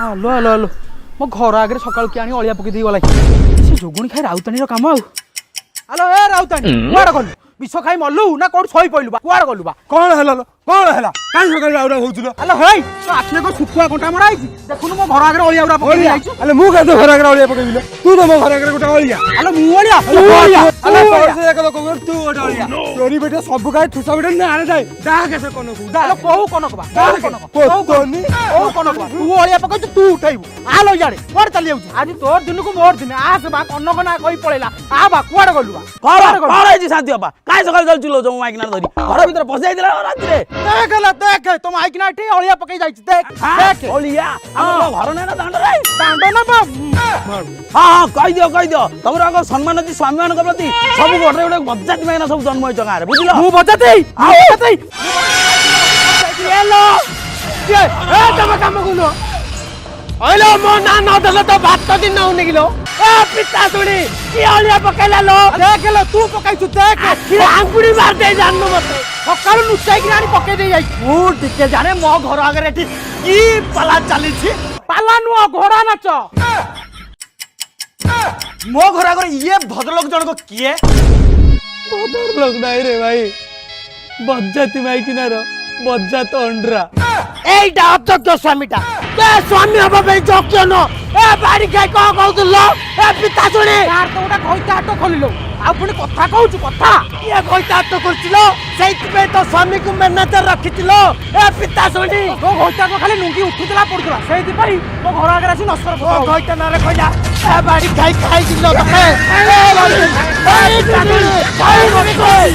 hello hello hello मो घर आगे सकाल किए आनी अलिया पकई गला से जोगुणी खाई राउतानी काम आलो ए राउतानी कुआड़ गलु विष खाई मल्लु ना कौन शई पड़लु कुआड़ गलु बा कौन है कौन है कहीं सकाल राउरा होउछलो आलो हेई तो आखने को सुकुआ कंटा मरा आइछि देखुनु मो घर आगे अलिया उरा पकई आइछि अले मु का तो घर आगे अलिया पकईबिलो तू तो मो घर आगे गोटा अलिया आलो मु अलिया अले पैसे एक लोग तू गोटा अलिया तोरी बेटा सब खाई ठुसा बेटा ना आने जाए डाह कैसे कोन को आलो कहू कोन को बा कोनी ओ कोन को तू अलिया पकई तू उठाइबु आलो याडे कुआड़ चली जाउछि आज तोर दिन को मोर दिन आस बा कोन को ना कहि पळेला आ बा कुआड़ गलु बा कौन है शांति बाबा काहे सकाल चल चलो जो माइक ना धरी घर भीतर पसि आइदिला राती रे देख तुम आइक ना ठी अलिया पकई जाइछि देख देख ओलिया हम घर नै ना दांड रे दांड ना बा हां कहि दियो तमर आग सम्मान अछि स्वामी मान प्रति सब गोटे गोटे बज्जाति माइना सब जन्म होय जगह रे बुझिलो मु बजाते हेलो ए तम काम गुनो हेलो मो ना न दले तो भात दिन न होने किलो ए पिता सुनी की अलिया पकैला लो देख लो तू पकाई छु देख आंगुड़ी मार दे जाननो मते सकाळ नुचाई कि रानी पकै दे जाई मु टिके जाने मो घर आगे एठी की पाला चली छी पाला नु घोड़ा नाच मो घर आगे ये भद्रलोक जन को किए भद्रलोक नाही रे भाई बज्जाति माइकिनार बज्जात अंडरा এইটা অযোগ্য স্বামীটা তে স্বামী হব বে যোগ্য ন এ বাড়ি খাই কো কউতল এ পিতা শুনি यार তো ওটা কইতা আটো খলিলো আ পুনি কথা কউছু কথা কিয়া কইতা আটো করছিলো সেইতিবে তো স্বামী কো ম্যানেজার রাখিছিলো এ পিতা শুনি তো কইতা কো খালি নুঙ্গি উঠুতলা পড়ুতলা সেইতি পাই তো ঘর আগে আসি নস্কর ও কইতা না রে কইলা এ বাড়ি খাই খাই দিলো তোকে এ বাড়ি খাই